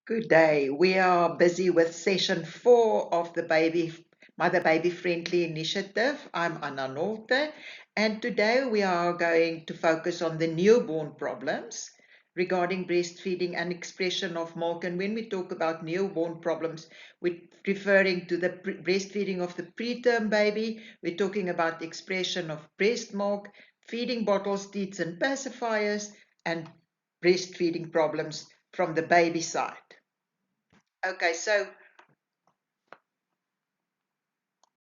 Good day. We are busy with session 4 of the Mother Baby Friendly Initiative. I'm Anna Nolte, and today we are going to focus on the newborn problems regarding breastfeeding and expression of milk. And when we talk about newborn problems, we're referring to the breastfeeding of the preterm baby. We're talking about the expression of breast milk, feeding bottles, teats, and pacifiers, and breastfeeding problems from the baby side. Okay, so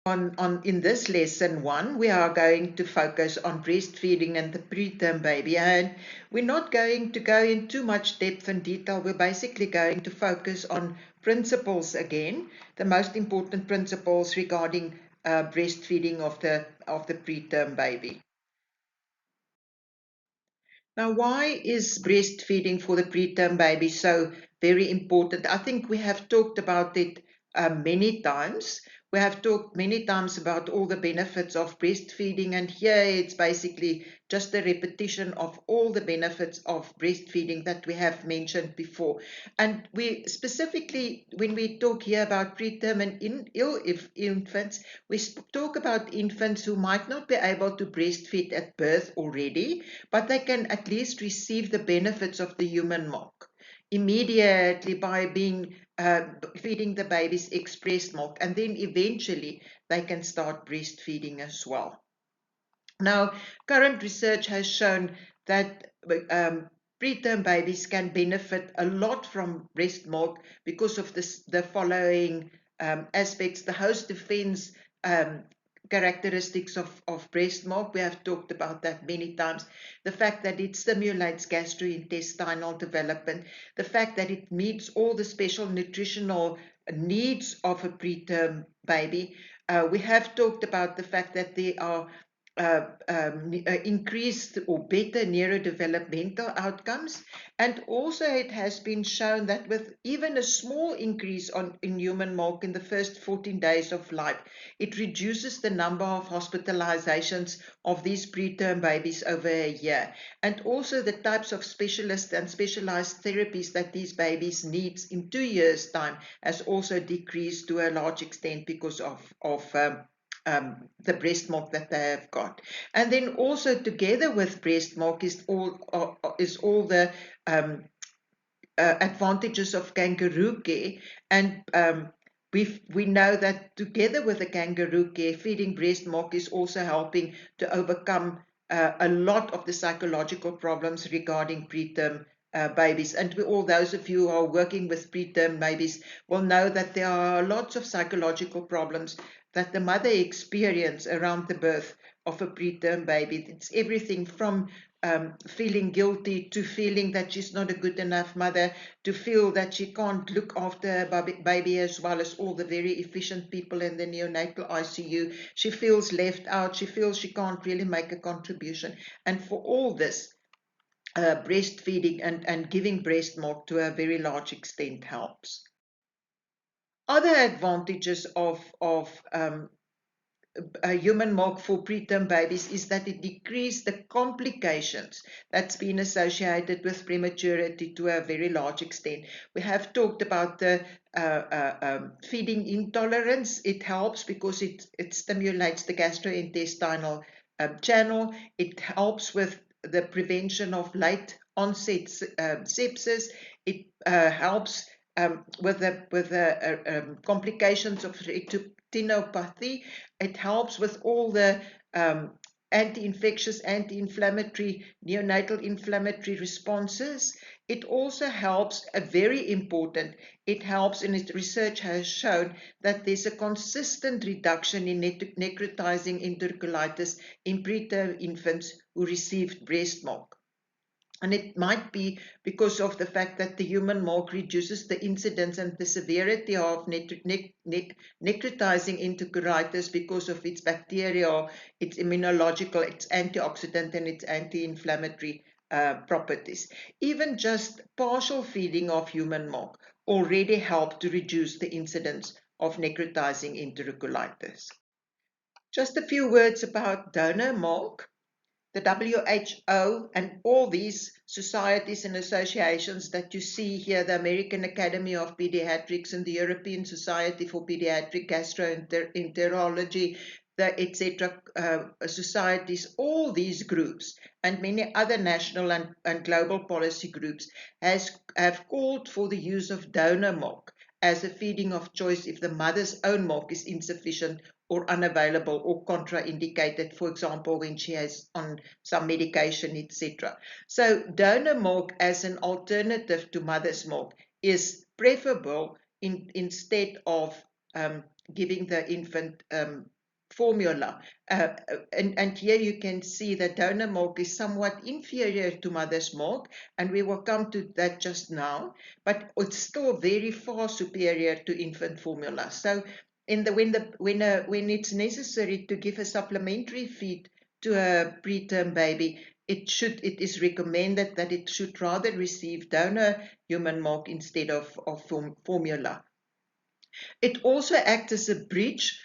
in this lesson 1, we are going to focus on breastfeeding and the preterm baby, and we're not going to go in too much depth and detail. We're basically going to focus on principles again, the most important principles regarding breastfeeding of the preterm baby. Now, why is breastfeeding for the preterm baby so very important? I think we have talked about it many times. We have talked many times about all the benefits of breastfeeding, and here it's basically just a repetition of all the benefits of breastfeeding that we have mentioned before. And we specifically, when we talk here about preterm and ill infants, we talk about infants who might not be able to breastfeed at birth already, but they can at least receive the benefits of the human milk immediately by being feeding the babies expressed milk, and then eventually they can start breastfeeding as well. Now, current research has shown that preterm babies can benefit a lot from breast milk because of the following aspects: the host defense characteristics of breast milk. We have talked about that many times. The fact that it stimulates gastrointestinal development, the fact that it meets all the special nutritional needs of a preterm baby. We have talked about the fact that there are increased or better neurodevelopmental outcomes, and also it has been shown that with even a small increase in human milk in the first 14 days of life, it reduces the number of hospitalizations of these preterm babies over a year, and also the types of specialist and specialized therapies that these babies need in 2 years' time has also decreased to a large extent because of the breast milk that they have got. And then also together with breast milk is all the advantages of kangaroo care, and we know that together with the kangaroo care, feeding breast milk is also helping to overcome a lot of the psychological problems regarding preterm babies. And all those of you who are working with preterm babies will know that there are lots of psychological problems that the mother experiences around the birth of a preterm baby. It's everything from feeling guilty to feeling that she's not a good enough mother, to feel that she can't look after her baby as well as all the very efficient people in the neonatal ICU. She feels left out. She feels she can't really make a contribution. And for all this, breastfeeding and giving breast milk to a very large extent helps. Other advantages of human milk for preterm babies is that it decreases the complications that's been associated with prematurity to a very large extent. We have talked about the feeding intolerance. It helps because it stimulates the gastrointestinal channel. It helps with the prevention of late onset sepsis. It helps with the complications of retinopathy. It helps with all the anti-infectious, anti-inflammatory, neonatal inflammatory responses. It also helps, very important, it helps, and its research has shown that there's a consistent reduction in necrotizing enterocolitis in preterm infants who received breast milk. And it might be because of the fact that the human milk reduces the incidence and the severity of necrotizing enterocolitis because of its bacterial, its immunological, its antioxidant, and its anti-inflammatory properties. Even just partial feeding of human milk already helped to reduce the incidence of necrotizing enterocolitis. Just a few words about donor milk. the WHO and all these societies and associations that you see here, the American Academy of Pediatrics and the European Society for Pediatric Gastroenterology, the etc. Societies, all these groups and many other national and global policy groups have called for the use of donor milk as a feeding of choice if the mother's own milk is insufficient or unavailable or contraindicated, for example, when she has on some medication, etc. So donor milk as an alternative to mother's milk is preferable instead of giving the infant formula. And here you can see that donor milk is somewhat inferior to mother's milk, and we will come to that just now, but it's still very far superior to infant formula. So when it's necessary to give a supplementary feed to a preterm baby, it is recommended that it should rather receive donor human milk instead of formula. It also acts as a bridge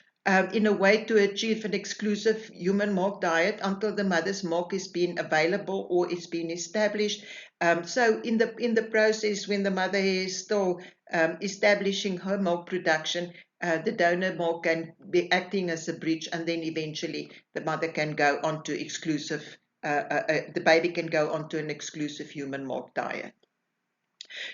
in a way to achieve an exclusive human milk diet until the mother's milk is being available or is being established. So in the process, when the mother is still establishing her milk production, the donor milk can be acting as a bridge, and then eventually the mother can go on to exclusive. The baby can go on to an exclusive human milk diet.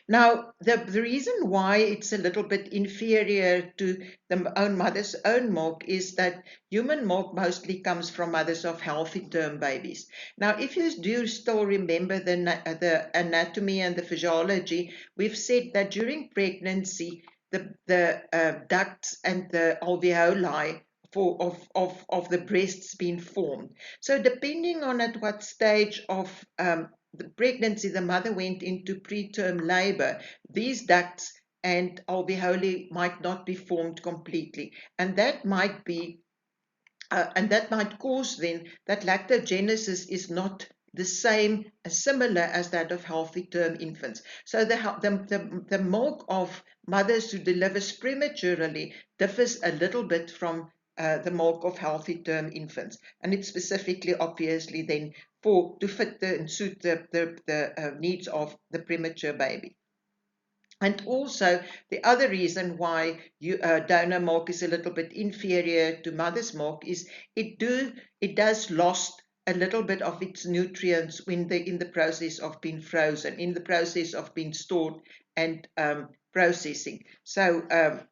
Now, the reason why it's a little bit inferior to the own mother's own milk is that human milk mostly comes from mothers of healthy term babies. Now, if you do still remember the anatomy and the physiology, we've said that during pregnancy, the ducts and the alveoli of the breasts being formed. So depending on at what stage of the pregnancy the mother went into preterm labor, these ducts and alveoli might not be formed completely, and that might cause then that lactogenesis is not the same, similar as that of healthy term infants. So the milk of mothers who delivers prematurely differs a little bit from the milk of healthy term infants, and it's specifically, obviously, then to fit and suit the needs of the premature baby. And also, the other reason why donor milk is a little bit inferior to mother's milk is it does lost a little bit of its nutrients when in the process of being frozen, in the process of being stored and processing. So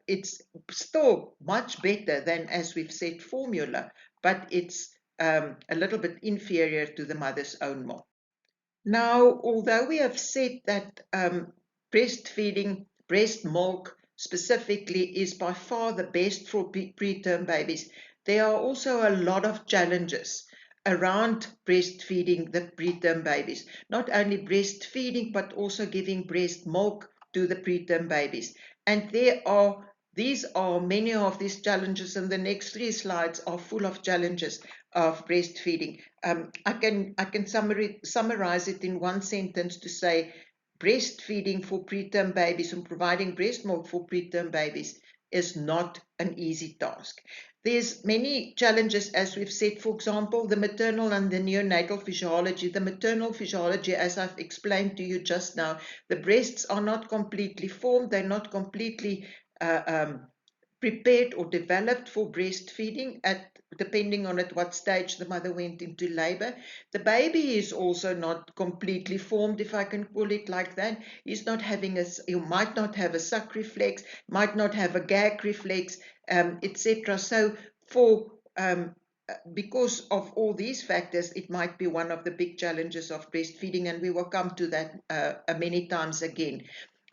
it's still much better than, as we've said, formula, but it's a little bit inferior to the mother's own milk. Now, although we have said that breastfeeding, breast milk specifically, is by far the best for preterm babies, there are also a lot of challenges around breastfeeding the preterm babies. Not only breastfeeding, but also giving breast milk to the preterm babies. And these are many of these challenges, and the next 3 slides are full of challenges of breastfeeding. I can summarize it in one sentence to say breastfeeding for preterm babies and providing breast milk for preterm babies is not an easy task. There's many challenges, as we've said. For example, the maternal and the neonatal physiology. The maternal physiology, as I've explained to you just now, the breasts are not completely formed, they're not completely prepared or developed for breastfeeding depending on at what stage the mother went into labor. The baby is also not completely formed, if I can call it like that. He might not have a suck reflex, might not have a gag reflex, etc. So because of all these factors, it might be one of the big challenges of breastfeeding, and we will come to that many times again.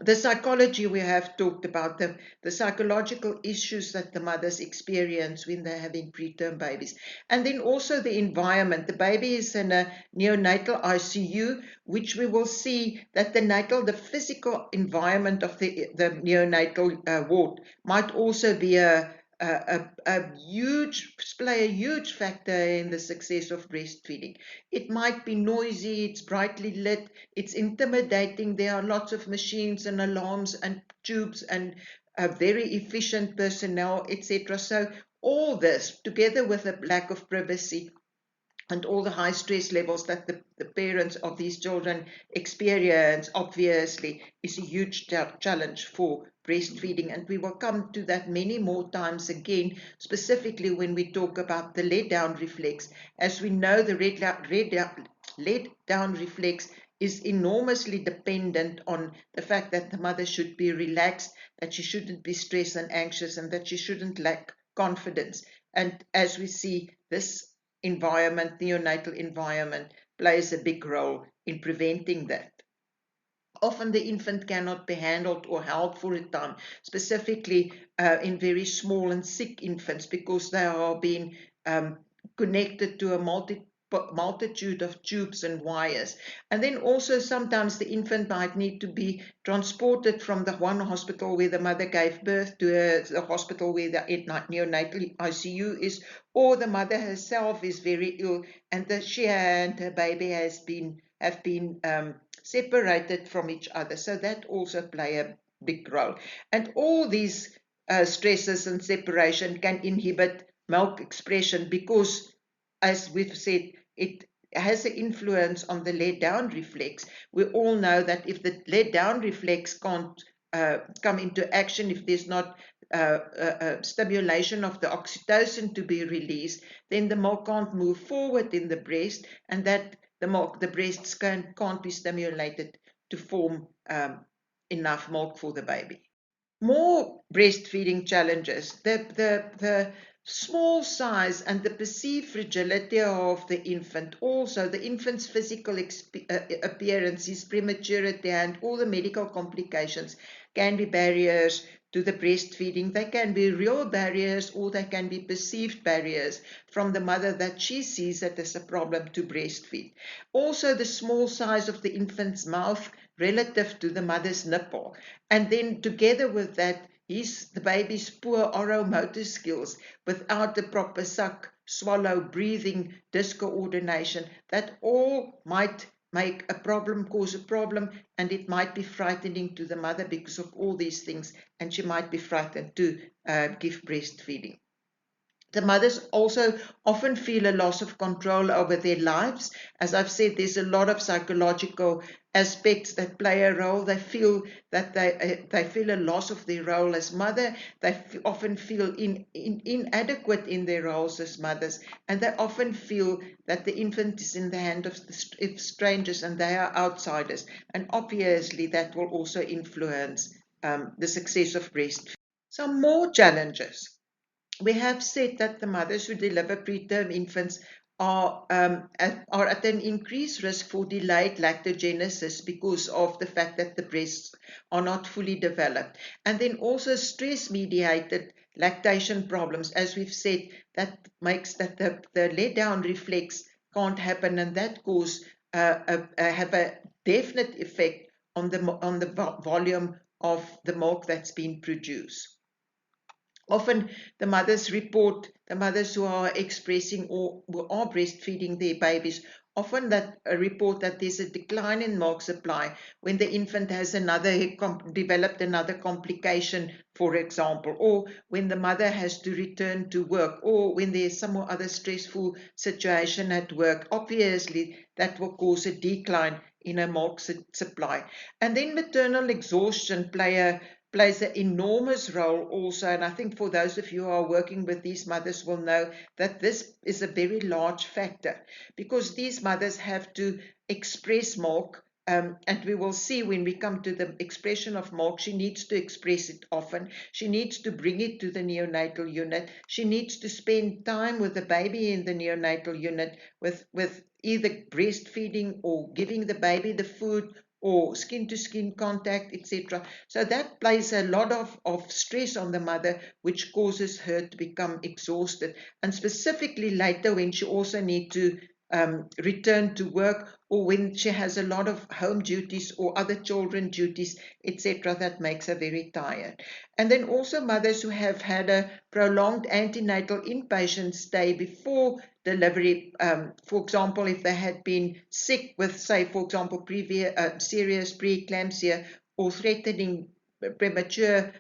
The psychology, we have talked about the psychological issues that the mothers experience when they're having preterm babies. And then also the environment. The baby is in a neonatal ICU, which we will see that the physical environment of the neonatal ward might also be play a huge factor in the success of breastfeeding. It might be noisy, it's brightly lit, it's intimidating. There are lots of machines and alarms and tubes and very efficient personnel, etc. So all this, together with a lack of privacy, and all the high stress levels that the parents of these children experience, obviously, is a huge challenge for breastfeeding. And we will come to that many more times again, specifically when we talk about the let down reflex. As we know, the let down reflex is enormously dependent on the fact that the mother should be relaxed, that she shouldn't be stressed and anxious, and that she shouldn't lack confidence. And as we see, this environment, neonatal environment, plays a big role in preventing that. Often the infant cannot be handled or held for a time, specifically in very small and sick infants, because they are being connected to a multitude of tubes and wires. And then also sometimes the infant might need to be transported from the one hospital where the mother gave birth to the hospital where the neonatal ICU is, or the mother herself is very ill and she and her baby have been separated from each other. So that also play a big role. And all these stresses and separation can inhibit milk expression because, as we've said, it has an influence on the let down reflex. We all know that if the let down reflex can't come into action, if there's not stimulation of the oxytocin to be released, then the milk can't move forward in the breast, and that the breasts can't be stimulated to form enough milk for the baby. More breastfeeding challenges. The small size and the perceived fragility of the infant, also the infant's physical appearance, his prematurity, and all the medical complications can be barriers to the breastfeeding. They can be real barriers or they can be perceived barriers from the mother that she sees it as a problem to breastfeed. Also, the small size of the infant's mouth relative to the mother's nipple. And then together with that, the baby's poor oral motor skills without the proper suck, swallow, breathing, discoordination, that all might make a problem, cause a problem, and it might be frightening to the mother because of all these things, and she might be frightened to give breastfeeding. The mothers also often feel a loss of control over their lives. As I've said, there's a lot of psychological aspects that play a role. They feel that they feel a loss of their role as mother. They often feel inadequate in their roles as mothers, and they often feel that the infant is in the hand of strangers and they are outsiders. And obviously, that will also influence the success of breastfeeding. Some more challenges. We have said that the mothers who deliver preterm infants are at an increased risk for delayed lactogenesis because of the fact that the breasts are not fully developed. And then also stress-mediated lactation problems, as we've said, that makes that the let-down reflex can't happen, and that cause have a definite effect on the volume of the milk that's being produced. Often the mothers who are expressing or who are breastfeeding their babies, often that report that there's a decline in milk supply when the infant has developed another complication, for example, or when the mother has to return to work, or when there's some other stressful situation at work. Obviously, that will cause a decline in a milk supply. And then maternal exhaustion plays an enormous role also, and I think for those of you who are working with these mothers will know that this is a very large factor because these mothers have to express milk, and we will see when we come to the expression of milk, she needs to express it often. She needs to bring it to the neonatal unit. She needs to spend time with the baby in the neonatal unit with either breastfeeding or giving the baby the food or skin-to-skin contact, etc. So that plays a lot of stress on the mother, which causes her to become exhausted. And specifically later when she also needs to return to work, or when she has a lot of home duties or other children duties, etc., that makes her very tired. And then also mothers who have had a prolonged antenatal inpatient stay before delivery, for example, if they had been sick with, say, for example, serious preeclampsia or threatening premature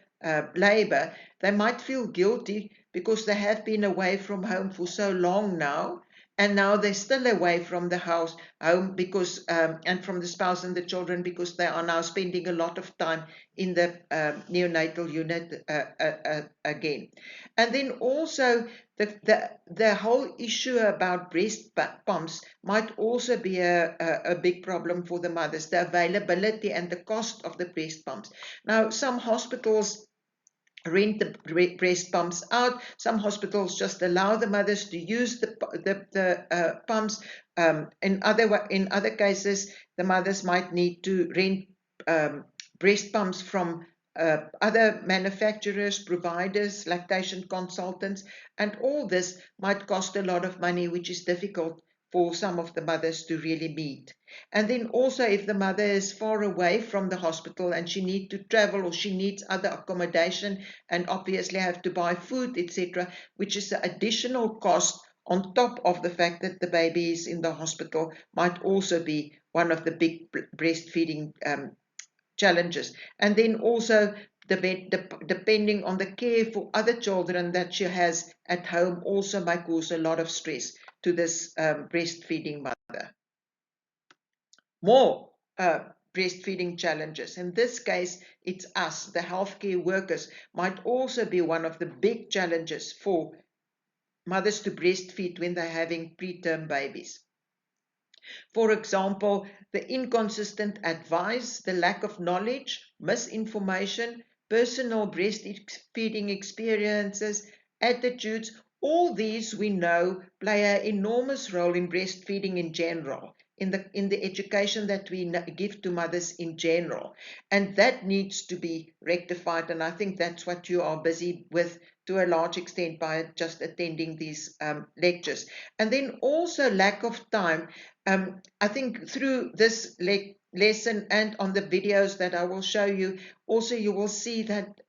labor, they might feel guilty because they have been away from home for so long now, and now they're still away from the home because and from the spouse and the children, because they are now spending a lot of time in the neonatal unit again. And then also the whole issue about breast pumps might also be a big problem for the mothers, the availability and the cost of the breast pumps. Now, some hospitals rent the breast pumps out. Some hospitals just allow the mothers to use the pumps. In other cases, the mothers might need to rent um, breast pumps from other manufacturers, providers, lactation consultants, and all this might cost a lot of money, which is difficult for some of the mothers to really meet. And then also, if the mother is far away from the hospital and she needs to travel, or she needs other accommodation and obviously have to buy food, etc., which is an additional cost on top of the fact that the baby is in the hospital, might also be one of the big breastfeeding challenges. And then also, depending on the care for other children that she has at home, also might cause a lot of stress to this breastfeeding mother. More breastfeeding challenges. In this case, it's us, the healthcare workers, might also be one of the big challenges for mothers to breastfeed when they're having preterm babies. For example, the inconsistent advice, the lack of knowledge, misinformation, personal breastfeeding experiences, attitudes, all these we know play an enormous role in breastfeeding in general, in the education that we give to mothers in general. And that needs to be rectified. And I think that's what you are busy with to a large extent by just attending these lectures. And then also lack of time. I think through this lesson and on the videos that I will show you, also you will see that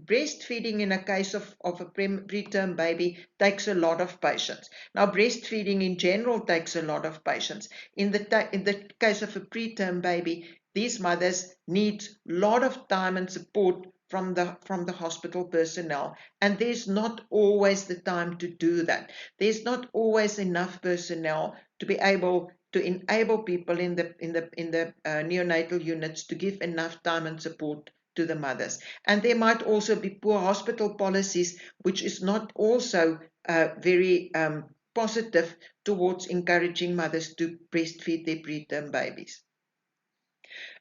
breastfeeding in a case of a preterm baby takes a lot of patience. Now, breastfeeding in general takes a lot of patience. In the case of a preterm baby, these mothers need a lot of time and support from the hospital personnel, and there's not always the time to do that. There's not always enough personnel to be able to enable people in the neonatal units to give enough time and support to the mothers. And there might also be poor hospital policies, which is not also very positive towards encouraging mothers to breastfeed their preterm babies.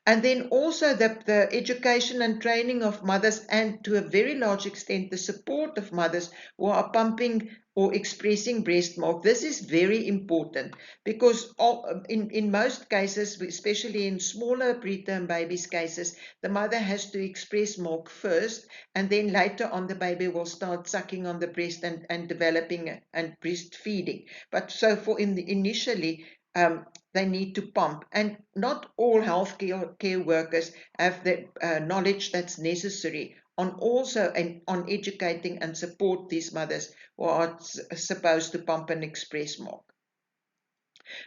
And then also the education and training of mothers, and to a very large extent the support of mothers who are pumping or expressing breast milk. This is very important because in most cases, especially in smaller preterm babies cases, the mother has to express milk first, and then later on the baby will start sucking on the breast and developing and breastfeeding. But so initially, they need to pump, and not all healthcare workers have the knowledge that's necessary on also on educating and support these mothers who are supposed to pump and express milk.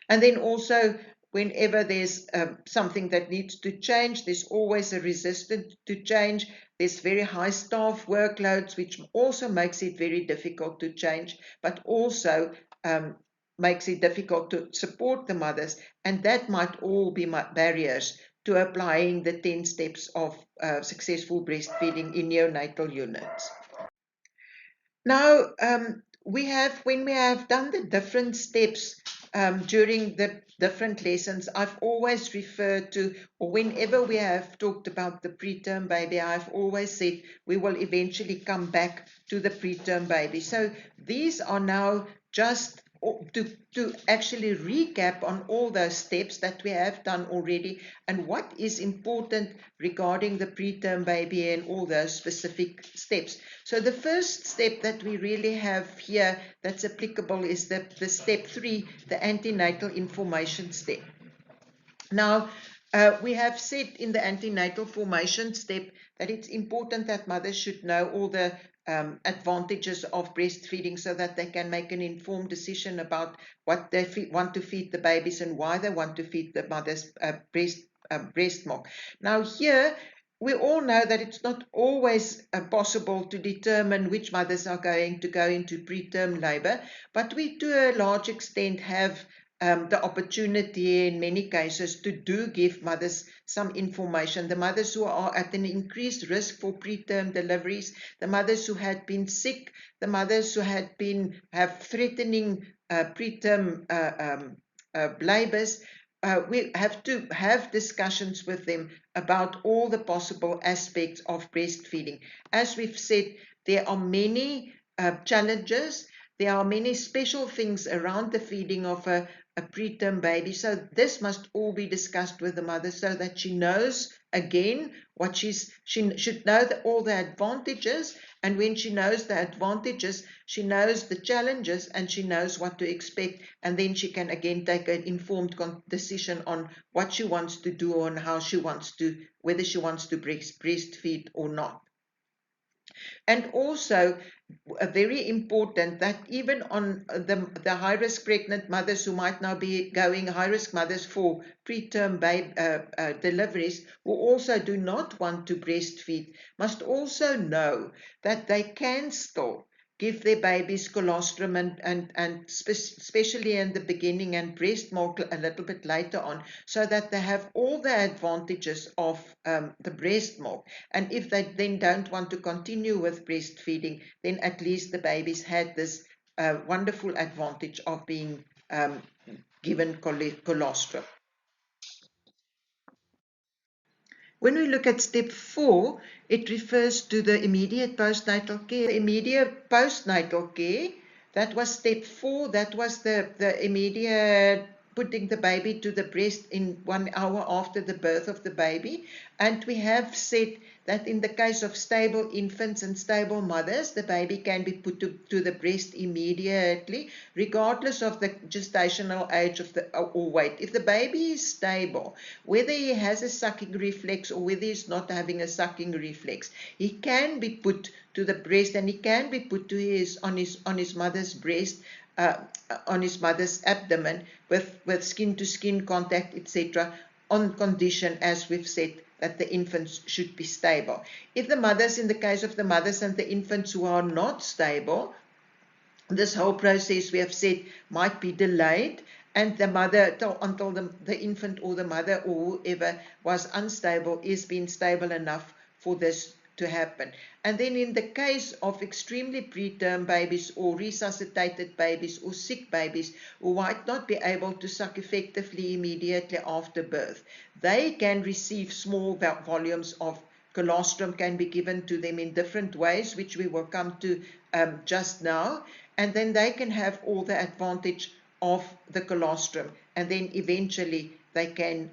And then also, whenever there's something that needs to change, there's always a resistance to change. There's very high staff workloads, which also makes it very difficult to change, but also makes it difficult to support the mothers. And that might all be barriers to applying the 10 steps of successful breastfeeding in neonatal units. Now, when we have done the different steps during the different lessons, I've always referred to, or whenever we have talked about the preterm baby, I've always said we will eventually come back to the preterm baby. So these are now just to actually recap on all those steps that we have done already and what is important regarding the preterm baby and all those specific steps. So the first step that we really have here that's applicable is the step 3, the antenatal information step. Now, we have said in the antenatal formation step that it's important that mothers should know all the advantages of breastfeeding so that they can make an informed decision about what they want to feed the babies and why they want to feed the mothers breast milk. Now here, we all know that it's not always possible to determine which mothers are going to go into preterm labor, but we to a large extent have the opportunity in many cases to do give mothers some information. The mothers who are at an increased risk for preterm deliveries, the mothers who had been sick, the mothers who have threatening preterm labors, we have to have discussions with them about all the possible aspects of breastfeeding. As we've said, there are many challenges. There are many special things around the feeding of a preterm baby. So this must all be discussed with the mother so that she knows again what she should know all the advantages, and when she knows the advantages, she knows the challenges and she knows what to expect, and then she can again take an informed decision on what she wants to do and how she wants to, whether she wants to breastfeed or not. And also, very important that even on the high-risk pregnant mothers who might now be going high-risk mothers for preterm deliveries, who also do not want to breastfeed, must also know that they can still give their babies colostrum and especially in the beginning, and breast milk a little bit later on, so that they have all the advantages of the breast milk. And if they then don't want to continue with breastfeeding, then at least the babies had this wonderful advantage of being given colostrum. When we look at step 4, it refers to the immediate postnatal care. The immediate postnatal care, that was step 4, that was the immediate putting the baby to the breast in 1 hour after the birth of the baby. And we have said that in the case of stable infants and stable mothers, the baby can be put to the breast immediately, regardless of the gestational age of or weight. If the baby is stable, whether he has a sucking reflex or whether he's not having a sucking reflex, he can be put to the breast, and he can be put to on his mother's breast, on his mother's abdomen with skin-to-skin contact, etc., on condition, as we've said, that the infants should be stable. If the mothers, in the case of the mothers and the infants who are not stable, this whole process, we have said, might be delayed, and the mother, until the infant or the mother or whoever was unstable is being stable enough for this to happen. And then in the case of extremely preterm babies or resuscitated babies or sick babies who might not be able to suck effectively immediately after birth, they can receive small volumes of colostrum, can be given to them in different ways, which we will come to just now, and then they can have all the advantage of the colostrum, and then eventually they can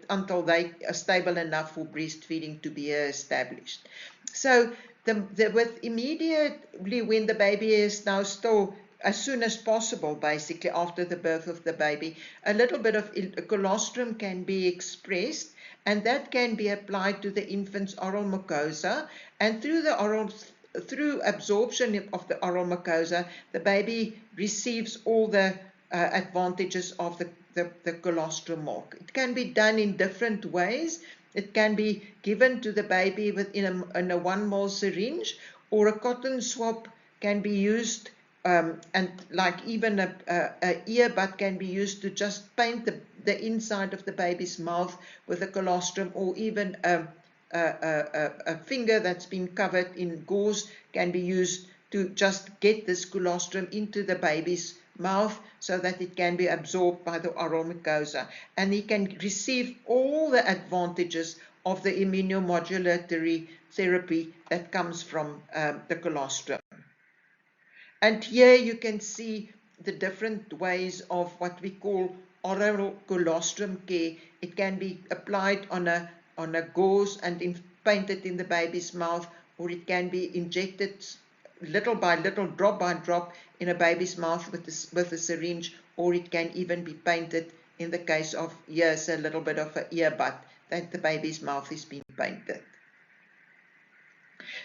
until they are stable enough for breastfeeding to be established. So with immediately when the baby is now still, as soon as possible, basically after the birth of the baby, a little bit of colostrum can be expressed, and that can be applied to the infant's oral mucosa, and through absorption of the oral mucosa, the baby receives all the advantages of the colostrum milk. It can be done in different ways. It can be given to the baby in a 1 ml syringe, or a cotton swab can be used, and like even a earbud can be used to just paint the inside of the baby's mouth with a colostrum, or even a finger that's been covered in gauze can be used to just get this colostrum into the baby's mouth so that it can be absorbed by the oral mucosa, and he can receive all the advantages of the immunomodulatory therapy that comes from the colostrum. And here you can see the different ways of what we call oral colostrum care. It can be applied on a gauze and painted in the baby's mouth, or it can be injected little by little, drop by drop, in a baby's mouth with a syringe, or it can even be painted in the case of, yes, a little bit of an earbud, that the baby's mouth is being painted.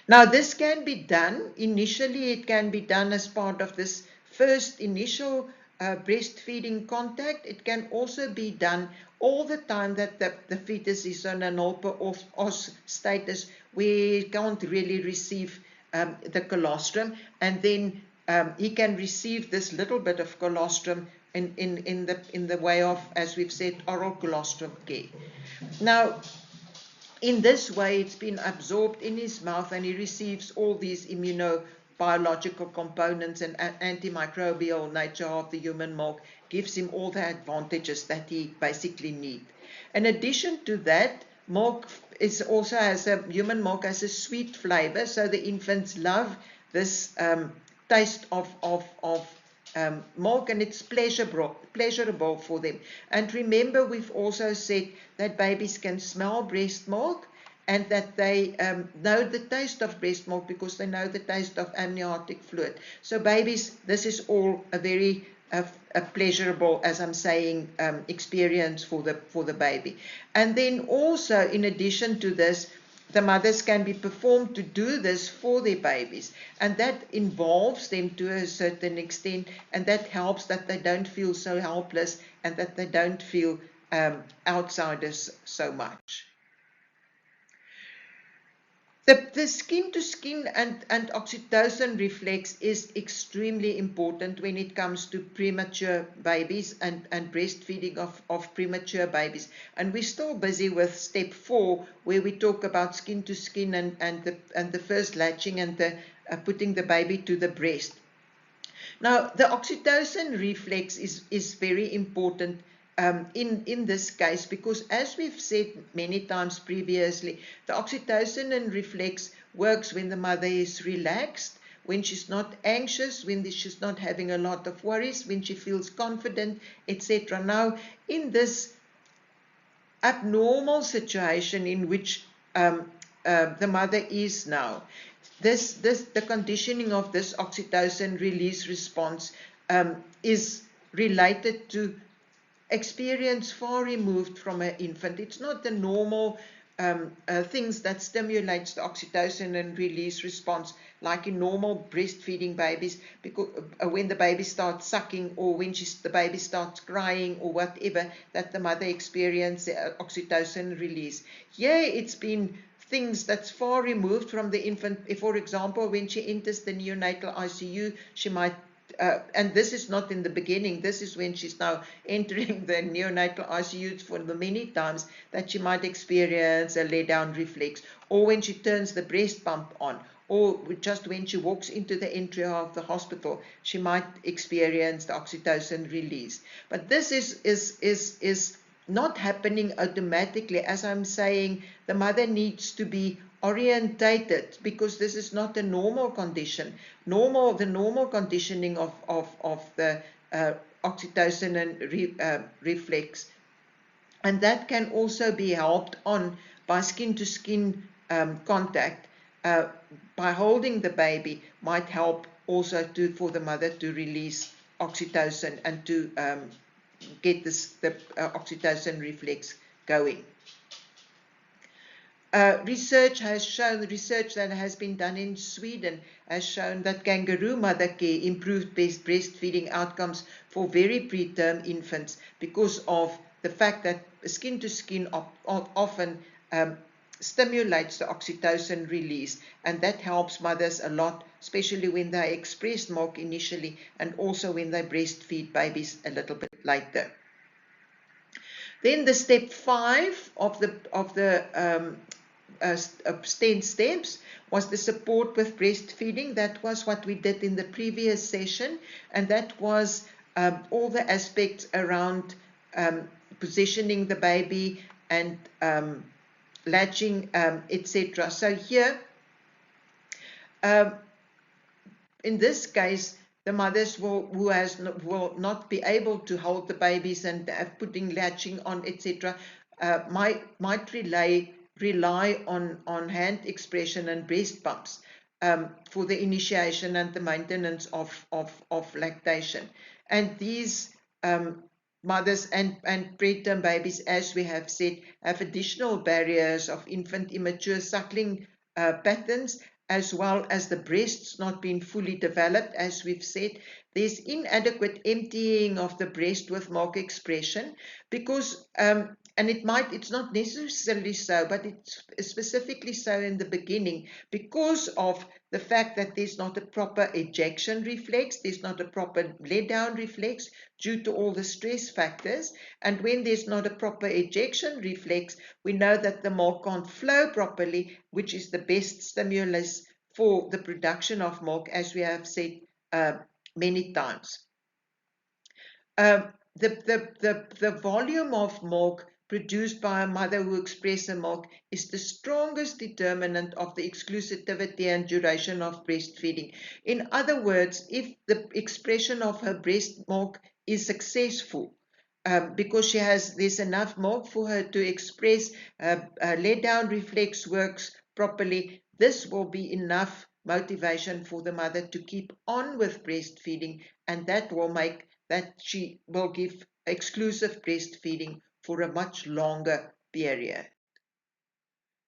Now this can be done, initially it can be done as part of this first initial breastfeeding contact. It can also be done all the time that the fetus is on an OS status where it can't really receive the colostrum, and then he can receive this little bit of colostrum in the way of, as we've said, oral colostrum care. Now, in this way, it's been absorbed in his mouth, and he receives all these immunobiological components, and antimicrobial nature of the human milk gives him all the advantages that he basically needs. In addition to that, milk human milk has a sweet flavor, so the infants love this taste of milk, and it's pleasurable for them. And remember, we've also said that babies can smell breast milk, and that they know the taste of breast milk because they know the taste of amniotic fluid. So babies, this is all a very a pleasurable, as I'm saying, experience for the baby. And then also, in addition to this, the mothers can be performed to do this for their babies, and that involves them to a certain extent, and that helps that they don't feel so helpless, and that they don't feel outsiders so much. The skin-to-skin and oxytocin reflex is extremely important when it comes to premature babies and breastfeeding of premature babies. And we're still busy with step 4, where we talk about skin-to-skin and the first latching and the putting the baby to the breast. Now, the oxytocin reflex is very important in this case, because as we've said many times previously, the oxytocin reflex works when the mother is relaxed, when she's not anxious, when she's not having a lot of worries, when she feels confident, etc. Now, in this abnormal situation in which the mother is now, the conditioning of this oxytocin release response is related to experience far removed from an infant. It's not the normal things that stimulates the oxytocin and release response like in normal breastfeeding babies, because when the baby starts sucking, or when the baby starts crying, or whatever, that the mother experiences oxytocin release. Here it's been things that's far removed from the infant. If, for example, when she enters the neonatal ICU, she might and this is not in the beginning, this is when she's now entering the neonatal ICU for the many times, that she might experience a lay down reflex, or when she turns the breast pump on, or just when she walks into the entry of the hospital, she might experience the oxytocin release. But this is not happening automatically. As I'm saying, the mother needs to be orientated, because this is not a normal condition. The normal conditioning of the oxytocin and reflex, and that can also be helped on by skin-to-skin contact. By holding the baby might help also for the mother to release oxytocin and to get the oxytocin reflex going. Research that has been done in Sweden has shown that kangaroo mother care improved breastfeeding outcomes for very preterm infants, because of the fact that skin-to-skin often stimulates the oxytocin release, and that helps mothers a lot, especially when they express milk initially, and also when they breastfeed babies a little bit later. Then the step 5 of the 10 steps was the support with breastfeeding. That was what we did in the previous session, and that was all the aspects around positioning the baby and latching, etc. So here, in this case, the mothers will not be able to hold the babies and putting latching on, etc. Might rely on hand expression and breast pumps for the initiation and the maintenance of lactation. And these mothers and preterm babies, as we have said, have additional barriers of infant immature suckling patterns, as well as the breasts not being fully developed, as we've said. There's inadequate emptying of the breast with milk expression because, and it's not necessarily so, but it's specifically so in the beginning because of the fact that there's not a proper ejection reflex, there's not a proper let down reflex due to all the stress factors. And when there's not a proper ejection reflex, we know that the milk can't flow properly, which is the best stimulus for the production of milk, as we have said many times. The volume of milk produced by a mother who expresses milk is the strongest determinant of the exclusivity and duration of breastfeeding. In other words, if the expression of her breast milk is successful, because there's enough milk for her to express, let down reflex works properly, this will be enough motivation for the mother to keep on with breastfeeding, and that will make that she will give exclusive breastfeeding for a much longer period.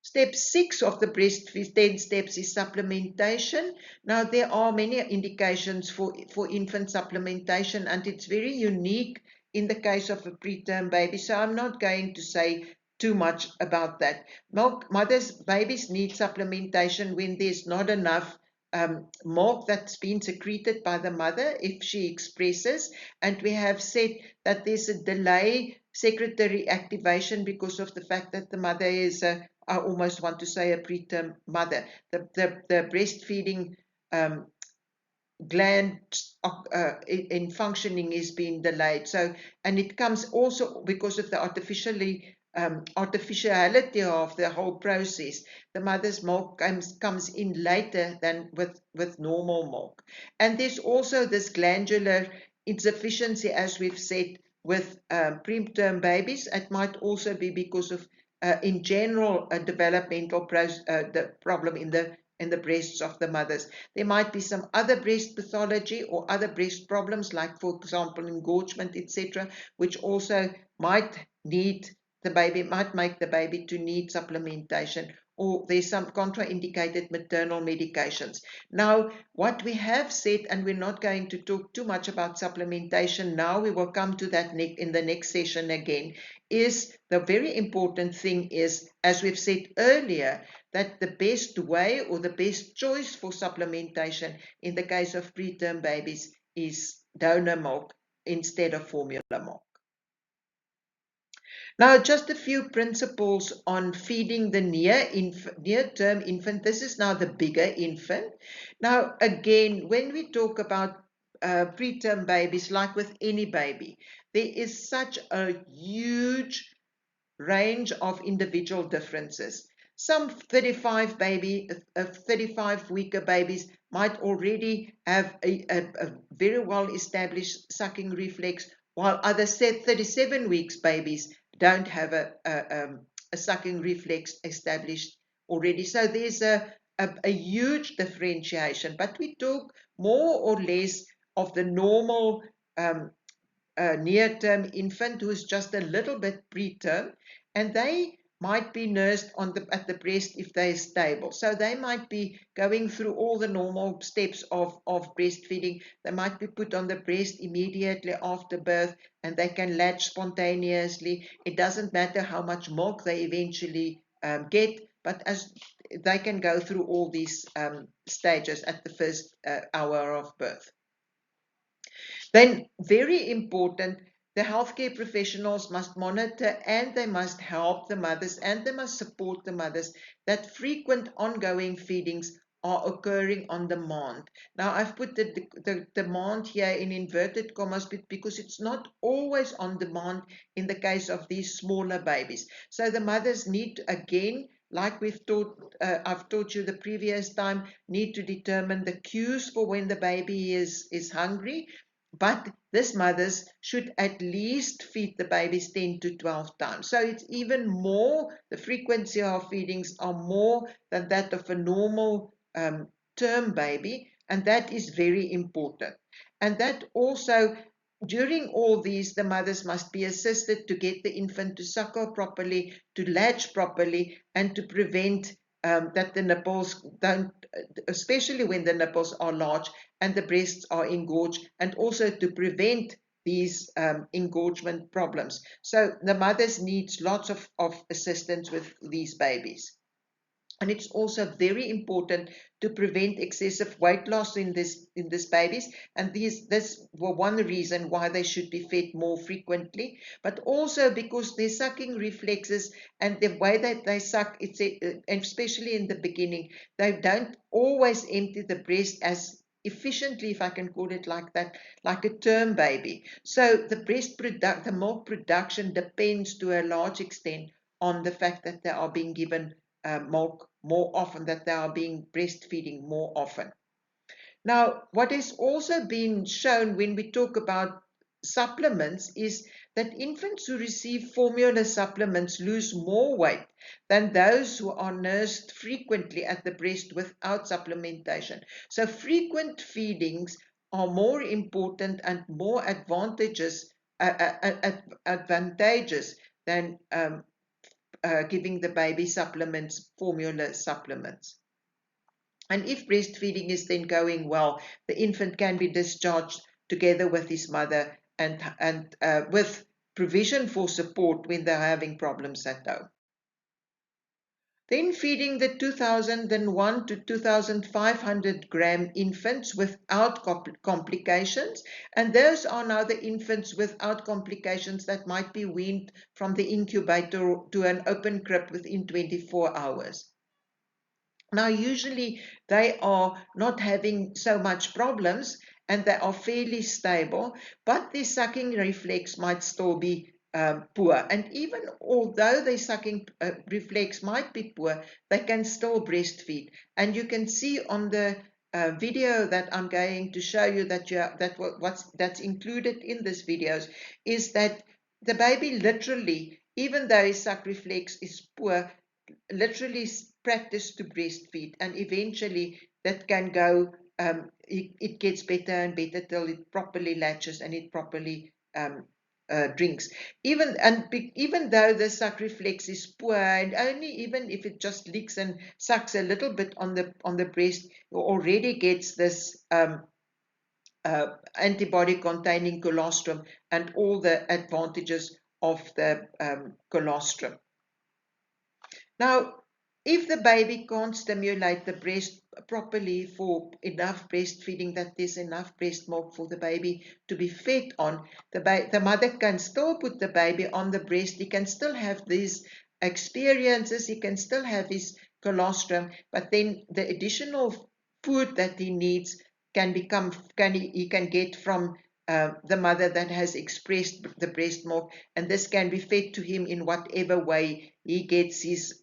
Step 6 of the breastfeed 10 steps is supplementation. Now, there are many indications for infant supplementation, and it's very unique in the case of a preterm baby, so I'm not going to say too much about that. Babies need supplementation when there's not enough milk that's been secreted by the mother if she expresses, and we have said that there's a delay secretory activation because of the fact that the mother is I almost want to say a preterm mother. The breastfeeding gland in functioning is being delayed. So, and it comes also because of the artificiality of the whole process. The mother's milk comes in later than with normal milk. And there's also this glandular insufficiency, as we've said, with preterm babies. It might also be because of in general a developmental the problem in the breasts of the mothers. There might be some other breast pathology or other breast problems, like for example engorgement, etc., which also might make the baby to need supplementation, or there's some contraindicated maternal medications. Now, what we have said, and we're not going to talk too much about supplementation now, we will come to that in the next session again, is the very important thing is, as we've said earlier, that the best way or the best choice for supplementation in the case of preterm babies is donor milk instead of formula milk. Now, just a few principles on feeding the near-term infant. This is now the bigger infant. Now, again, when we talk about preterm babies, like with any baby, there is such a huge range of individual differences. Some 35-weeker babies might already have a very well-established sucking reflex, while other 37 weeks babies don't have a sucking reflex established already. So there's a huge differentiation, but we talk more or less of the normal near-term infant who is just a little bit preterm, and they might be nursed at the breast if they're stable. So they might be going through all the normal steps of breastfeeding. They might be put on the breast immediately after birth, and they can latch spontaneously. It doesn't matter how much milk they eventually get, but as they can go through all these stages at the first hour of birth. Then, very important, the healthcare professionals must monitor and they must help the mothers and they must support the mothers that frequent ongoing feedings are occurring on demand. Now, I've put the demand here in inverted commas because it's not always on demand in the case of these smaller babies. So the mothers need to, again, like I've taught you the previous time, need to determine the cues for when the baby is hungry. But these mothers should at least feed the babies 10 to 12 times. So it's even more, the frequency of feedings are more than that of a normal term baby, and that is very important. And that also, during all these, the mothers must be assisted to get the infant to suckle properly, to latch properly, and to prevent that the nipples don't, especially when the nipples are large and the breasts are engorged, and also to prevent these engorgement problems. So the mothers needs lots of assistance with these babies. And it's also very important to prevent excessive weight loss in this babies. And this was one reason why they should be fed more frequently, but also because their sucking reflexes and the way that they suck, and especially in the beginning, they don't always empty the breast as efficiently, if I can call it like that, like a term baby. So the milk production depends to a large extent on the fact that they are being given milk more often, that they are being breastfeeding more often. Now, what has also been shown when we talk about supplements is that infants who receive formula supplements lose more weight than those who are nursed frequently at the breast without supplementation. So frequent feedings are more important and more advantageous than giving the baby supplements, formula supplements. And if breastfeeding is then going well, the infant can be discharged together with his mother and with provision for support when they're having problems at home. Then feeding the 2001 to 2500 gram infants without complications. And those are now the infants without complications that might be weaned from the incubator to an open crib within 24 hours. Now, usually they are not having so much problems and they are fairly stable, but the sucking reflex might still be poor. And even although the sucking reflex might be poor, they can still breastfeed. And you can see on the video that I'm going to show you that's included in this videos is that the baby literally, even though his suck reflex is poor, literally practice to breastfeed, and eventually that can go, it gets better and better till it properly latches and it properly drinks. Even though the suck reflex is poor, and only even if it just licks and sucks a little bit on the breast, already gets this antibody containing colostrum and all the advantages of the colostrum. Now, if the baby can't stimulate the breast properly for enough breastfeeding, that there's enough breast milk for the baby to be fed on, the mother can still put the baby on the breast. He can still have these experiences, he can still have his colostrum, but then the additional food that he needs he can get from the mother that has expressed the breast milk, and this can be fed to him in whatever way he gets his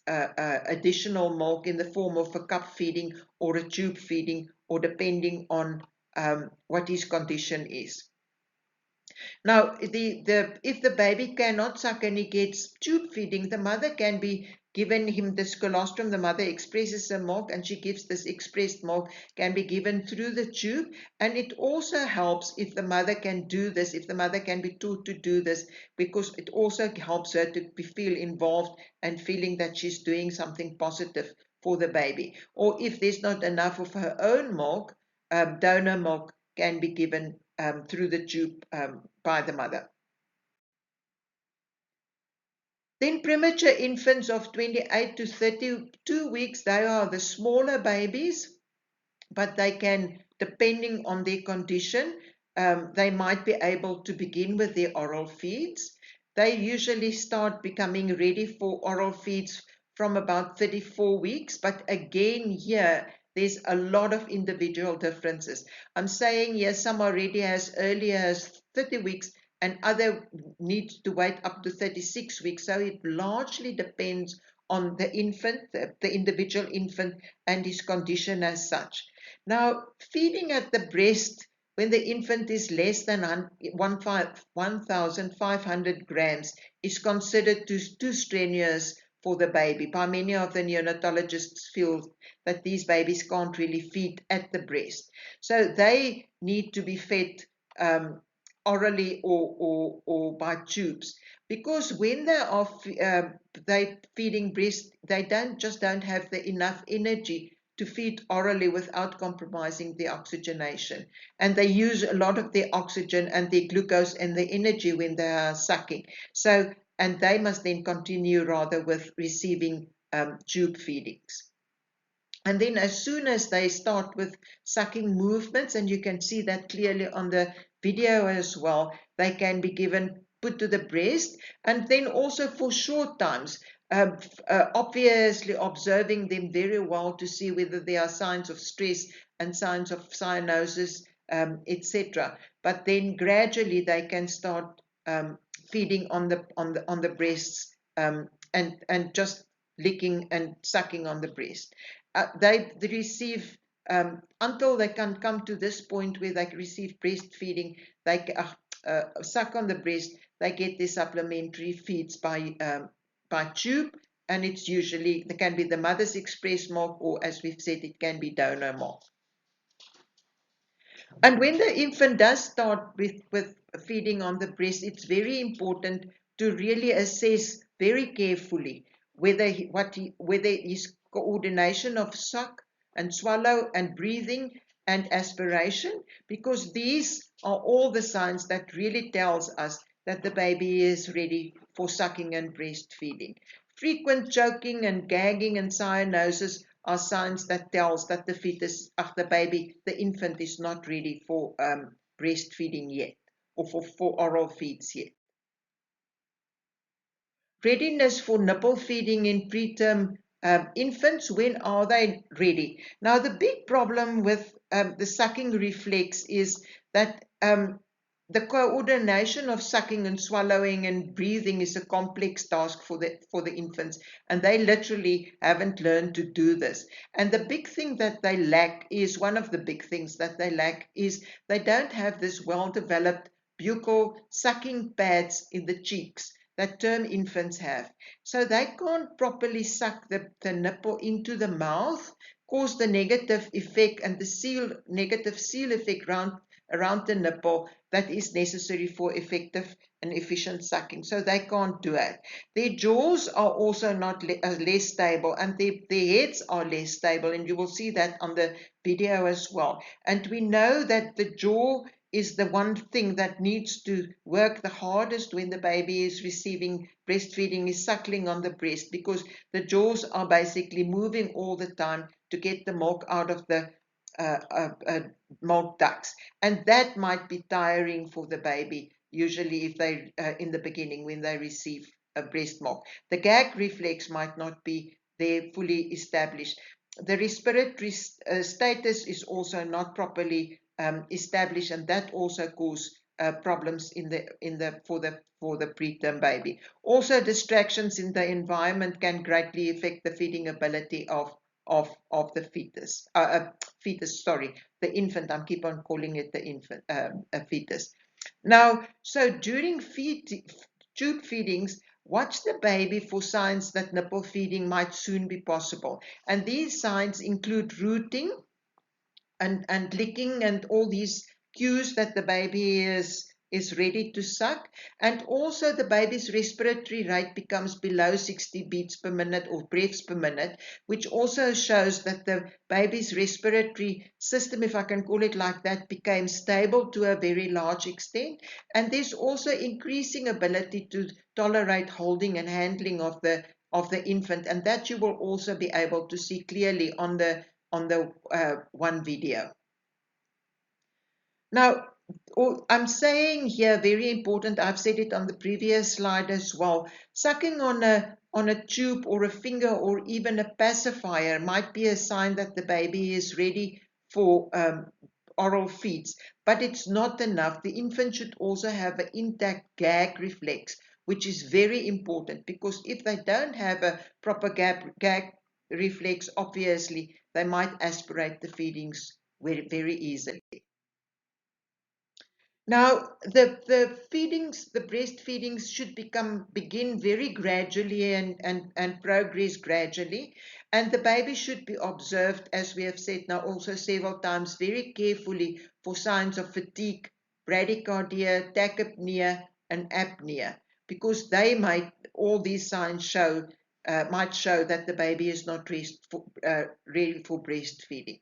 additional milk, in the form of a cup feeding or a tube feeding, or depending on what his condition is. Now, if the baby cannot suck and he gets tube feeding, the mother can be given him this colostrum. The mother expresses the milk and she gives this expressed milk, can be given through the tube. And it also helps if the mother can do this, if the mother can be taught to do this, because it also helps her to feel involved and feeling that she's doing something positive for the baby. Or if there's not enough of her own milk, donor milk can be given through the tube by the mother. Then premature infants of 28 to 32 weeks, they are the smaller babies, but they can, depending on their condition, they might be able to begin with their oral feeds. They usually start becoming ready for oral feeds from about 34 weeks, but again here, there's a lot of individual differences. I'm saying here some are ready as early as 30 weeks and other need to wait up to 36 weeks. So it largely depends on the infant, the individual infant, and his condition as such. Now, feeding at the breast when the infant is less than 1,500 grams is considered too strenuous for the baby. By many of the neonatologists feel that these babies can't really feed at the breast. So they need to be fed orally or by tubes, because when they feeding breast, they don't have the enough energy to feed orally without compromising the oxygenation, and they use a lot of their oxygen and their glucose and the energy when they are sucking. So, and they must then continue rather with receiving tube feedings. And then as soon as they start with sucking movements, and you can see that clearly on the video as well, they can be given, put to the breast. And then also for short times, obviously observing them very well to see whether there are signs of stress and signs of cyanosis, etc. But then gradually they can start feeding on the breasts, and just licking and sucking on the breast. They receive, until they can come to this point where they receive breastfeeding, they suck on the breast, they get their supplementary feeds by tube, and it's usually, it can be the mother's express milk, or as we've said, it can be donor milk. And when the infant does start with feeding on the breast, it's very important to really assess very carefully whether his coordination of suck and swallow and breathing and aspiration, because these are all the signs that really tells us that the baby is ready for sucking and breastfeeding. Frequent choking and gagging and cyanosis are signs that tells that the fetus, the baby, the infant is not ready for breastfeeding yet, or for oral feeds yet. Readiness for nipple feeding in preterm infants, when are they ready? Now, the big problem with the sucking reflex is that the coordination of sucking and swallowing and breathing is a complex task for the infants, and they literally haven't learned to do this. And the big thing that they lack is, one of the big things that they lack is, they don't have this well-developed buccal sucking pads in the cheeks that term infants have. So they can't properly suck the nipple into the mouth, cause the negative effect and the negative seal effect around the nipple that is necessary for effective and efficient sucking. So they can't do it. Their jaws are also not less stable, and their heads are less stable, and you will see that on the video as well. And we know that the jaw is the one thing that needs to work the hardest when the baby is receiving breastfeeding, is suckling on the breast, because the jaws are basically moving all the time to get the milk out of the milk ducts, and that might be tiring for the baby, usually if they in the beginning when they receive breast milk. The gag reflex might not be there fully established. The respiratory status is also not properly established, and that also cause problems for the preterm baby. Also, distractions in the environment can greatly affect the feeding ability of the fetus. The infant. I keep on calling it the infant, a fetus. Now, so during tube feedings, watch the baby for signs that nipple feeding might soon be possible. And these signs include rooting and licking and all these cues that the baby is ready to suck. And also the baby's respiratory rate becomes below 60 beats per minute or breaths per minute, which also shows that the baby's respiratory system, if I can call it like that, became stable to a very large extent. And there's also increasing ability to tolerate holding and handling of the infant, and that you will also be able to see clearly on the one video. Now, I'm saying here, very important, I've said it on the previous slide as well, sucking on a tube or a finger or even a pacifier might be a sign that the baby is ready for oral feeds, but it's not enough. The infant should also have an intact gag reflex, which is very important, because if they don't have a proper gag reflex, obviously they might aspirate the feedings very, very easily. Now, the feedings, the breastfeedings should begin very gradually and progress gradually. And the baby should be observed, as we have said now also several times, very carefully for signs of fatigue, bradycardia, tachypnea, and apnea, because all these signs might show that the baby is not ready for breastfeeding.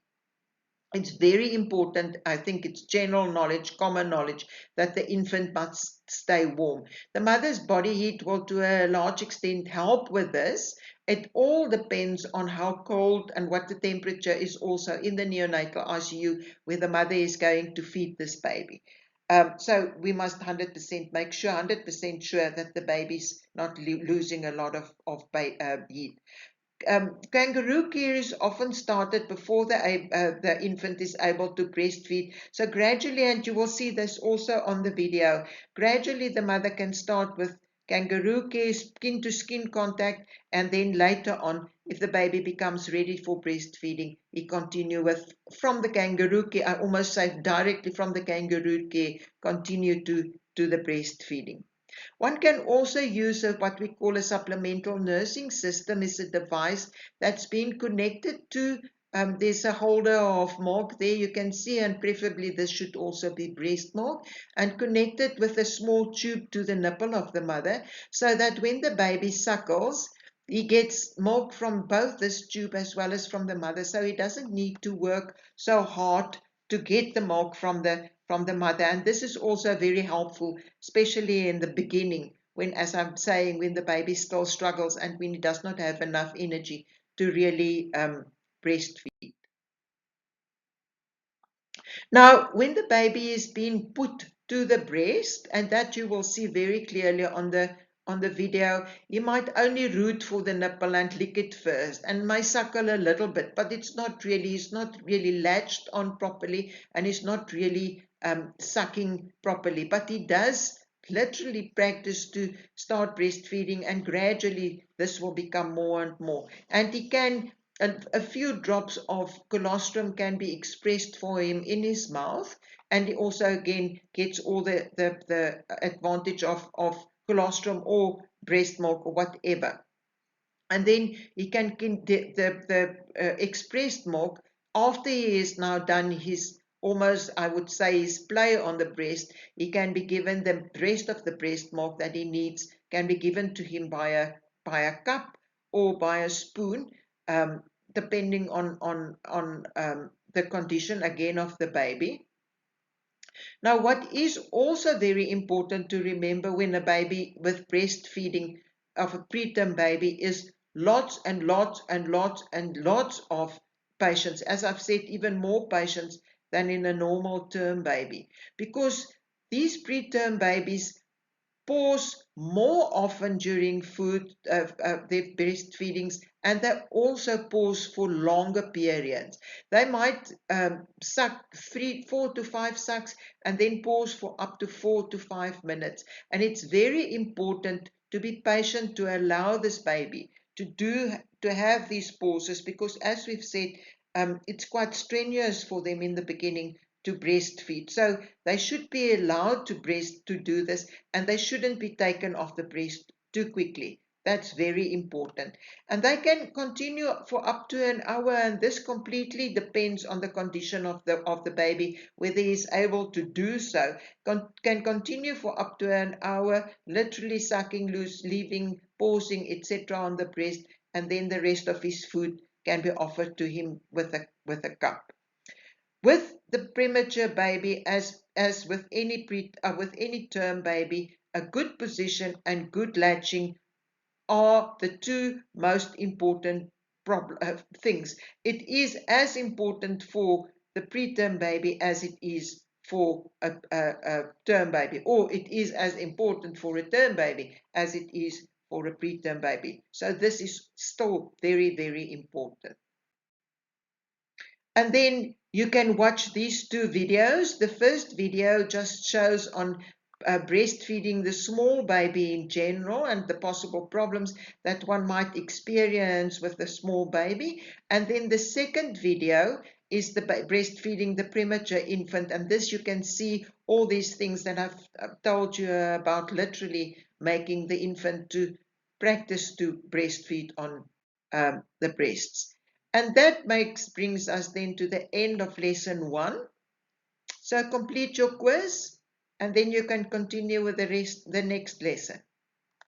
It's very important, I think it's general knowledge, common knowledge, that the infant must stay warm. The mother's body heat will to a large extent help with this. It all depends on how cold and what the temperature is also in the neonatal ICU where the mother is going to feed this baby. So we must 100% make sure, 100% sure that the baby's not losing a lot of heat. Kangaroo care is often started before the infant is able to breastfeed. So gradually, and you will see this also on the video, gradually the mother can start with kangaroo care, skin to skin contact, and then later on, if the baby becomes ready for breastfeeding, we continue from the kangaroo care, I almost say directly from the kangaroo care, continue to the breastfeeding. One can also use what we call a supplemental nursing system. Is a device that's been connected to, there's a holder of milk there you can see, and preferably this should also be breast milk, and connected with a small tube to the nipple of the mother, so that when the baby suckles, he gets milk from both this tube as well as from the mother, so he doesn't need to work so hard to get the milk from the mother. And this is also very helpful, especially in the beginning, when, as I'm saying, when the baby still struggles and when he does not have enough energy to really breastfeed. Now, when the baby is being put to the breast, and that you will see very clearly on the video, you might only root for the nipple and lick it first and may suckle a little bit, but it's not really latched on properly, and it's not really sucking properly. But he does literally practice to start breastfeeding, and gradually this will become more and more. And he can, a few drops of colostrum can be expressed for him in his mouth, and he also again gets all the advantage of colostrum or breast milk or whatever. And then he can get the expressed milk after he has now done his, almost I would say, his play on the breast. He can be given the rest of the breast milk that he needs, can be given to him by a cup or by a spoon, depending on the condition again of the baby. Now, what is also very important to remember when a baby with breastfeeding of a preterm baby is lots and lots and lots and lots of patience. As I've said, even more patience than in a normal term baby, because these preterm babies pause more often during their breastfeedings, and they also pause for longer periods. They might suck 4 to 5 sucks and then pause for up to 4 to 5 minutes. And it's very important to be patient to allow this baby to have these pauses, because as we've said, it's quite strenuous for them in the beginning to breastfeed. So they should be allowed to do this, and they shouldn't be taken off the breast too quickly. That's very important. And they can continue for up to an hour, and this completely depends on the condition of the baby, whether he's able to do so. Can continue for up to an hour, literally sucking loose, leaving, pausing, etc. on the breast, and then the rest of his food can be offered to him with a cup. With the premature baby, as with any term baby, a good position and good latching are the two most important things. It is as important for the preterm baby as it is for a term baby, or it is as important for a term baby as it is for a preterm baby. So this is still very, very important. And then you can watch these two videos. The first video just shows on breastfeeding the small baby in general and the possible problems that one might experience with the small baby. And then the second video is the breastfeeding the premature infant. And this you can see all these things that I've told you about, literally making the infant to practice to breastfeed on the breasts. And that brings us then to the end of lesson 1. So complete your quiz. and then you can continue with the next lesson.